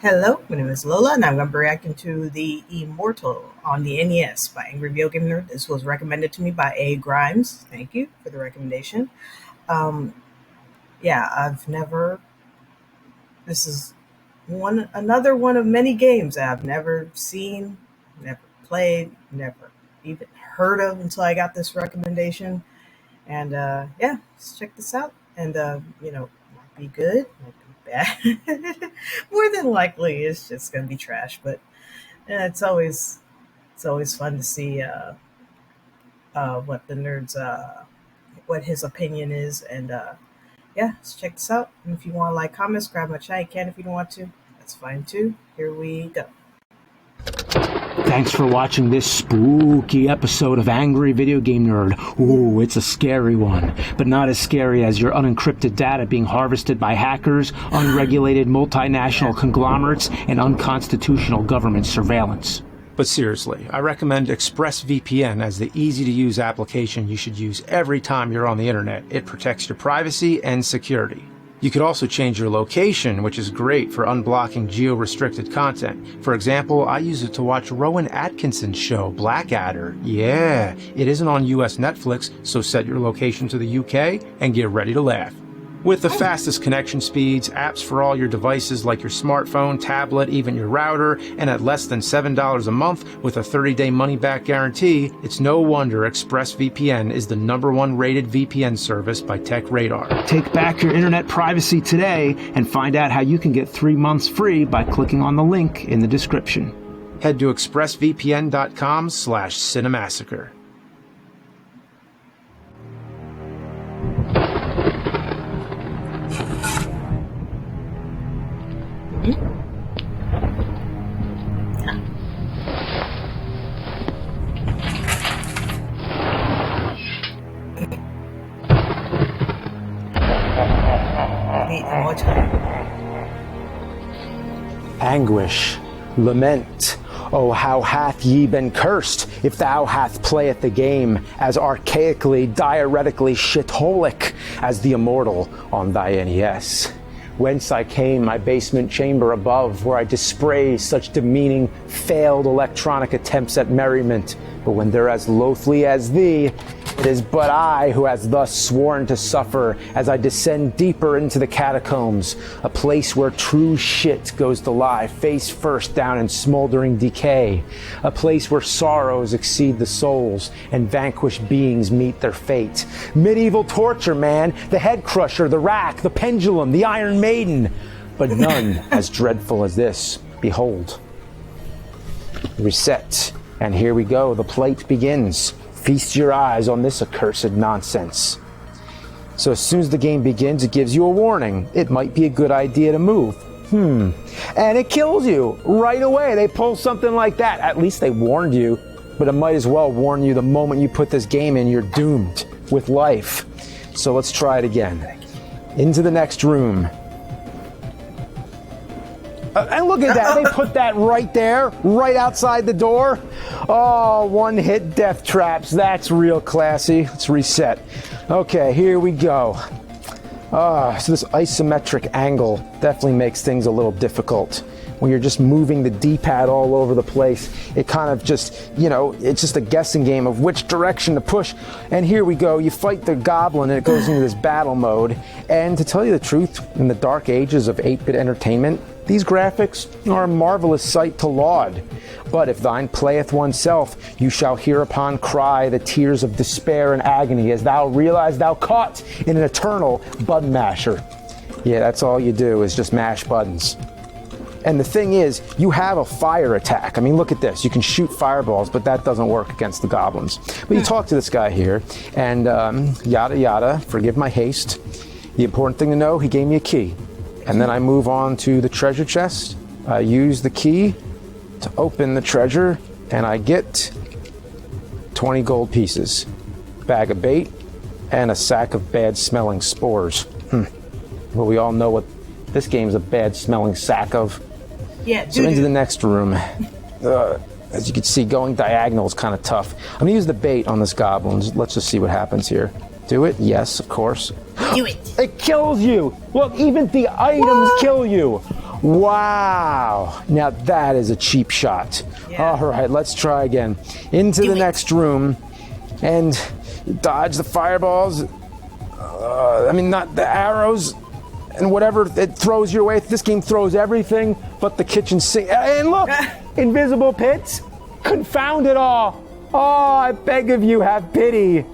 Hello, my name is Lola, and I'm going to be reacting to the Immortal on the NES by Angry Video Game Nerd. This was recommended to me by A. Grimes. Thank you for the recommendation. Um, I've never. This is another one of many games that I've never seen, never played, never even heard of until I got this recommendation. And let's check this out. And might be good, might be bad. More than likely, it's just gonna be trash. But it's always fun to see what the nerds what his opinion is. And let's check this out. And if you want to like, comments, grab my chat. You can if you don't want to. That's fine too. Here we go. Thanks for watching this spooky episode of Angry Video Game Nerd. Ooh, it's a scary one, but not as scary as your unencrypted data being harvested by hackers, unregulated multinational conglomerates, and unconstitutional government surveillance. But seriously, I recommend ExpressVPN as the easy-to-use application you should use every time you're on the internet. It protects your privacy and security. You could also change your location, which is great for unblocking geo-restricted content. For example, I use it to watch Rowan Atkinson's show, Blackadder. Yeah, it isn't on US Netflix, so set your location to the UK and get ready to laugh. With the fastest connection speeds, apps for all your devices like your smartphone, tablet, even your router, and at less than $7 a month with a 30-day money-back guarantee, it's no wonder ExpressVPN is the #1 rated VPN service by TechRadar. Take back your internet privacy today and find out how you can get 3 months free by clicking on the link in the description. Head to expressvpn.com/cinemassacre. Anguish, lament, oh how hath ye been cursed, if thou hath playeth the game as archaically, diuretically shitholic as the Immortal on thy NES. Whence I came, my basement chamber above, where I display such demeaning, failed electronic attempts at merriment. But when they're as loathly as thee, it is but I who has thus sworn to suffer as I descend deeper into the catacombs, a place where true shit goes to lie face first down in smoldering decay, a place where sorrows exceed the souls and vanquished beings meet their fate. Medieval torture, man, the head crusher, the rack, the pendulum, the Iron Maiden, but none as dreadful as this. Behold. Reset, and here we go, the plate begins. Feast your eyes on this accursed nonsense. So as soon as the game begins, it gives you a warning. It might be a good idea to move. And it kills you right away. They pull something like that. At least they warned you, but it might as well warn you the moment you put this game in, you're doomed with life. So let's try it again. Into the next room. And look at that, they put that right there, right outside the door. Oh, one-hit death traps, that's real classy. Let's reset. Okay, here we go. So this isometric angle definitely makes things a little difficult. When you're just moving the D-pad all over the place, it kind of just, it's just a guessing game of which direction to push. And here we go, you fight the goblin and it goes into this battle mode. And to tell you the truth, in the dark ages of 8-bit entertainment, these graphics are a marvelous sight to laud. But if thine playeth oneself, you shall hereupon cry the tears of despair and agony as thou realize thou caught in an eternal button masher. Yeah, that's all you do is just mash buttons. And the thing is, you have a fire attack. I mean, look at this. You can shoot fireballs, but that doesn't work against the goblins. But you talk to this guy here, and yada yada, forgive my haste. The important thing to know, he gave me a key. And then I move on to the treasure chest. I use the key to open the treasure, and I get 20 gold pieces, bag of bait, and a sack of bad-smelling spores. Well, we all know what this game's a bad-smelling sack of. Yeah. So into the next room. As you can see, going diagonal is kind of tough. I'm gonna use the bait on this goblin. Let's just see what happens here. Do it? Yes, of course. Do it. It kills you. Look, even the items kill you. Wow. Now that is a cheap shot. Yeah. All right, let's try again. Into the next room and dodge the fireballs. Not the arrows and whatever it throws your way. This game throws everything but the kitchen sink. And look, invisible pits. Confound it all. Oh, I beg of you, have pity.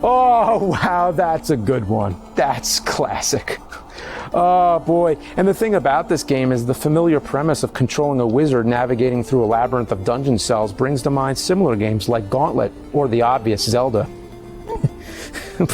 Oh, wow, that's a good one. That's classic. Oh, boy. And the thing about this game is the familiar premise of controlling a wizard navigating through a labyrinth of dungeon cells brings to mind similar games like Gauntlet or the obvious Zelda.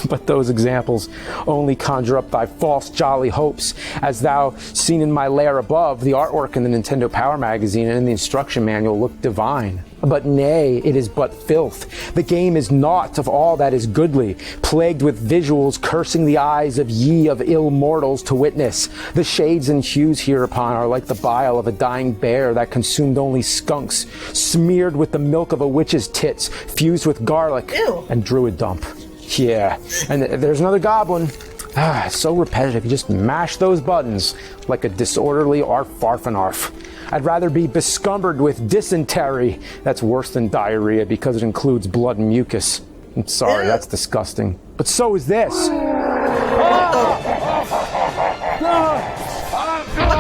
But those examples only conjure up thy false jolly hopes, as thou seen in my lair above, the artwork in the Nintendo Power magazine and in the instruction manual look divine. But nay, it is but filth. The game is naught of all that is goodly, plagued with visuals cursing the eyes of ye of ill mortals to witness. The shades and hues hereupon are like the bile of a dying bear that consumed only skunks, smeared with the milk of a witch's tits, fused with garlic and druid dump. Yeah, and there's another goblin. It's so repetitive. You just mash those buttons like a disorderly arf-farf-and-arf. I'd rather be bescumbered with dysentery. That's worse than diarrhea because it includes blood and mucus. I'm sorry, that's disgusting. But so is this. What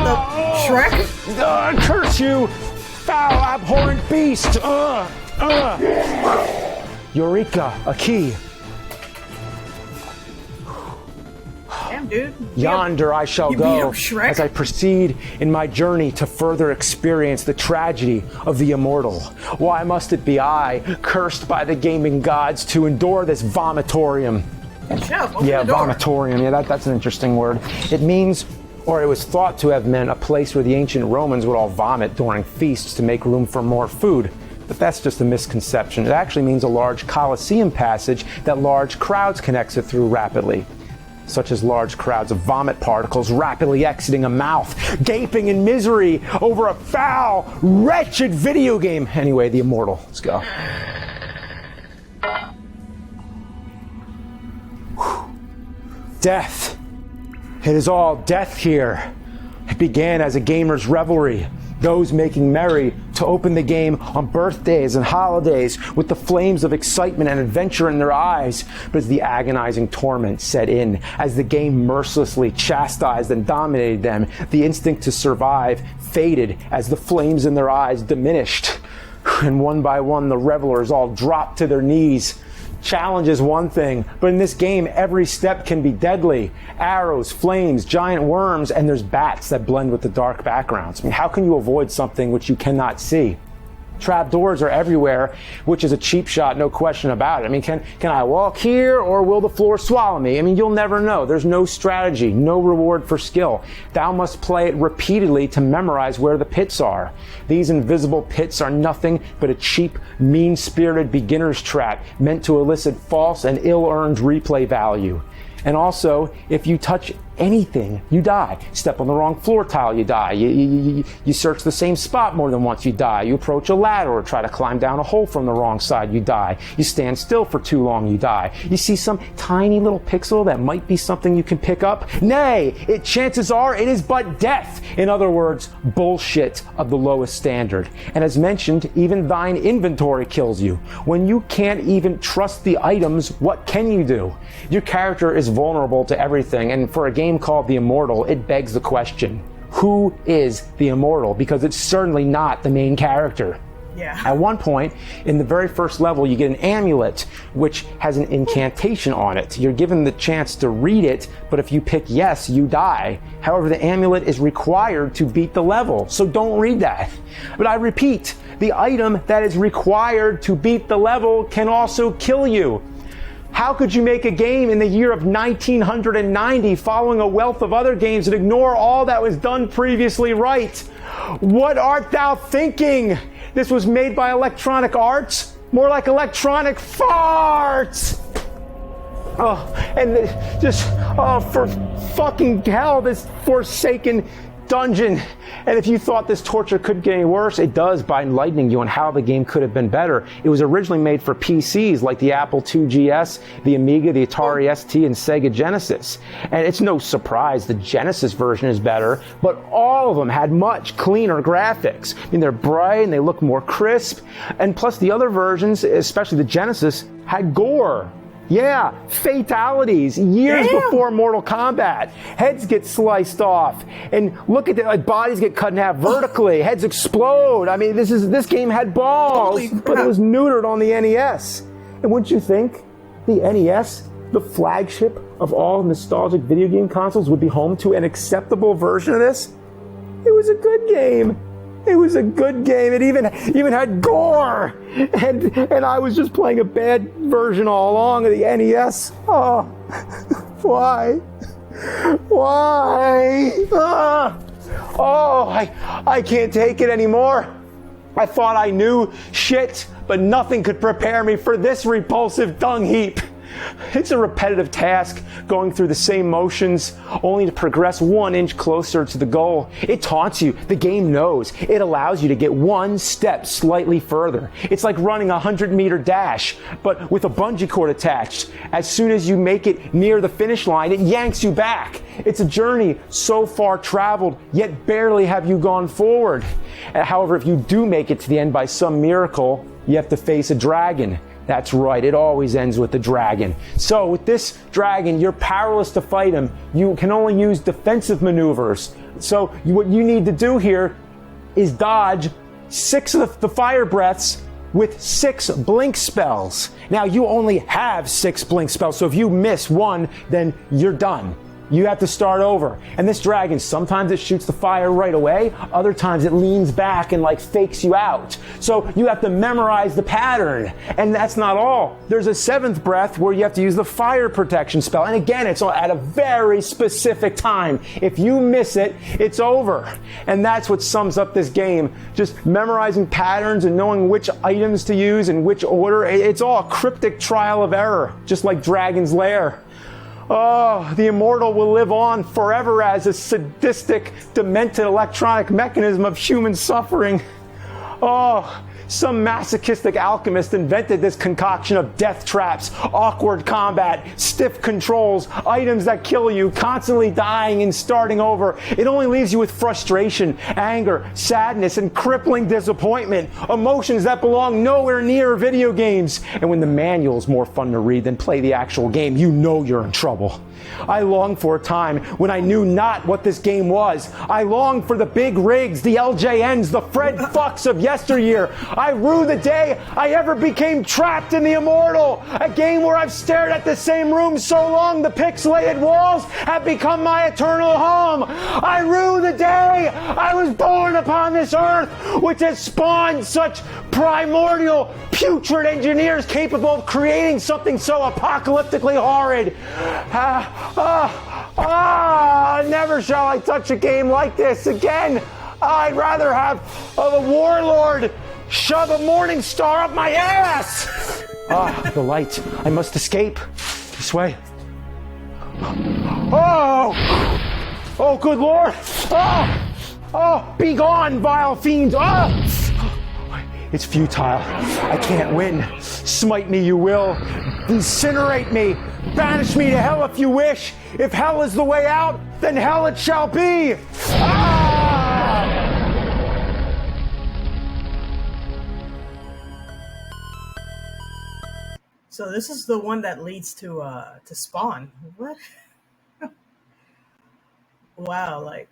the? Shrek? Curse you, foul, abhorrent beast! Eureka, a key. Damn, dude. Yonder I shall go as I proceed in my journey to further experience the tragedy of the immortal. Why must it be I, cursed by the gaming gods, to endure this vomitorium? Vomitorium. Yeah, that's an interesting word. It means, or it was thought to have meant, a place where the ancient Romans would all vomit during feasts to make room for more food. But that's just a misconception. It actually means a large Colosseum passage that large crowds can exit through rapidly, such as large crowds of vomit particles rapidly exiting a mouth, gaping in misery over a foul, wretched video game. Anyway, the Immortal. Let's go. Death. It is all death here. It began as a gamer's revelry, those making merry to open the game on birthdays and holidays with the flames of excitement and adventure in their eyes. But as the agonizing torment set in, as the game mercilessly chastised and dominated them, the instinct to survive faded as the flames in their eyes diminished. And one by one, the revelers all dropped to their knees. Challenge is one thing, but in this game, every step can be deadly. Arrows, flames, giant worms, and there's bats that blend with the dark backgrounds. I mean, how can you avoid something which you cannot see? Trapdoors are everywhere, which is a cheap shot, no question about it. I mean, can I walk here or will the floor swallow me? I mean, you'll never know. There's no strategy, no reward for skill. Thou must play it repeatedly to memorize where the pits are. These invisible pits are nothing but a cheap, mean-spirited beginner's trap meant to elicit false and ill-earned replay value. And also, if you touch anything, you die. Step on the wrong floor tile, you die. You search the same spot more than once, you die. You approach a ladder or try to climb down a hole from the wrong side, you die. You stand still for too long, you die. You see some tiny little pixel that might be something you can pick up? Nay, chances are it is but death. In other words, bullshit of the lowest standard. And as mentioned, even thine inventory kills you. When you can't even trust the items, what can you do? Your character is vulnerable to everything, and for a game called The Immortal, it begs the question, who is the Immortal? Because it's certainly not the main character. Yeah. At one point, in the very first level, you get an amulet, which has an incantation on it. You're given the chance to read it, but if you pick yes, you die. However, the amulet is required to beat the level, so don't read that. But I repeat, the item that is required to beat the level can also kill you. How could you make a game in the year of 1990 following a wealth of other games and ignore all that was done previously right? What art thou thinking? This was made by Electronic Arts? More like electronic farts! For fucking hell, this forsaken dungeon. And if you thought this torture couldn't get any worse, it does by enlightening you on how the game could have been better. It was originally made for PCs like the Apple II GS, the Amiga, the Atari ST, and Sega Genesis. And it's no surprise the Genesis version is better, but all of them had much cleaner graphics. I mean, they're bright and they look more crisp. And plus the other versions, especially the Genesis, had gore. Yeah, fatalities years before Mortal Kombat. Heads get sliced off, and look at that, like bodies get cut in half vertically. Heads explode. I mean, this game had balls, but it was neutered on the NES. And wouldn't you think the NES, the flagship of all nostalgic video game consoles, would be home to an acceptable version of this? It was a good game. It was a good game. It even had gore, and I was just playing a bad version all along of the NES. Oh, why? Oh, I can't take it anymore. I thought I knew shit, but nothing could prepare me for this repulsive dung heap. It's a repetitive task, going through the same motions, only to progress 1 inch closer to the goal. It taunts you. The game knows. It allows you to get one step slightly further. It's like running a 100-meter dash, but with a bungee cord attached. As soon as you make it near the finish line, it yanks you back. It's a journey so far traveled, yet barely have you gone forward. However, if you do make it to the end by some miracle, you have to face a dragon. That's right, it always ends with the dragon. So with this dragon, you're powerless to fight him. You can only use defensive maneuvers. So what you need to do here is dodge 6 of the fire breaths with 6 blink spells. Now you only have 6 blink spells, so if you miss one, then you're done. You have to start over. And this dragon, sometimes it shoots the fire right away, other times it leans back and like fakes you out. So you have to memorize the pattern. And that's not all. There's a 7th breath where you have to use the fire protection spell. And again, it's at a very specific time. If you miss it, it's over. And that's what sums up this game. Just memorizing patterns and knowing which items to use in which order. It's all a cryptic trial of error, just like Dragon's Lair. Oh, the Immortal will live on forever as a sadistic, demented electronic mechanism of human suffering. Oh, some masochistic alchemist invented this concoction of death traps, awkward combat, stiff controls, items that kill you, constantly dying and starting over. It only leaves you with frustration, anger, sadness, and crippling disappointment. Emotions that belong nowhere near video games. And when the manual's more fun to read than play the actual game, you know you're in trouble. I long for a time when I knew not what this game was. I longed for the big rigs, the LJNs, the Fred Fucks of yesteryear. I rue the day I ever became trapped in the Immortal, a game where I've stared at the same room so long the pixelated walls have become my eternal home. I rue the day I was born upon this earth, which has spawned such primordial, putrid engineers capable of creating something so apocalyptically horrid. Never shall I touch a game like this again. I'd rather have the warlord shove a morning star up my ass. The light. I must escape. This way. Oh, good lord. Be gone, vile fiends. It's futile. I can't win. Smite me you will. Incinerate me. Banish me to hell if you wish. If hell is the way out, then hell it shall be. So this is the one that leads to Spawn. What? Wow, like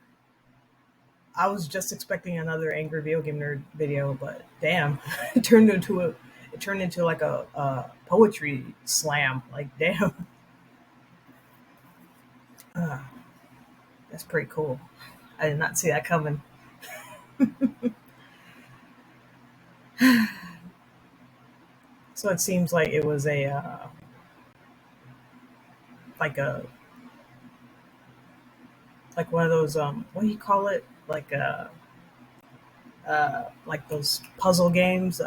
I was just expecting another Angry Video Game Nerd video, but damn, it turned into like a poetry slam. Like damn, that's pretty cool. I did not see that coming. So it seems like it was like one of those what do you call it? Like those puzzle games.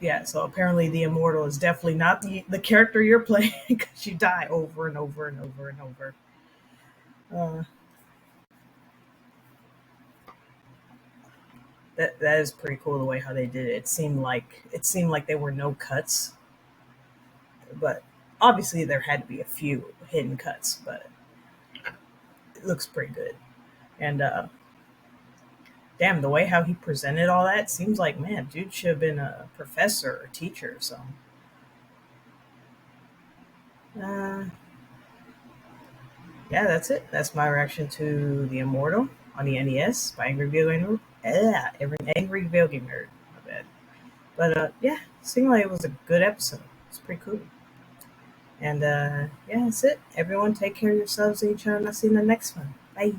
Yeah, so apparently the Immortal is definitely not the character you're playing because you die over and over and over and over. Uh, that is pretty cool the way how they did it. It seemed like there were no cuts, but obviously there had to be a few hidden cuts, but it looks pretty good. And damn, the way how he presented all that seems like, man, dude should have been a professor or teacher or something. Uh, yeah, that's it. That's my reaction to the Immortal on the NES by Angry Video Game Nerd. Angry Video Game Nerd. My bad. But yeah, seemed like it was a good episode. It's pretty cool. And yeah, that's it. Everyone, take care of yourselves and each other, and I'll see you in the next one. Bye.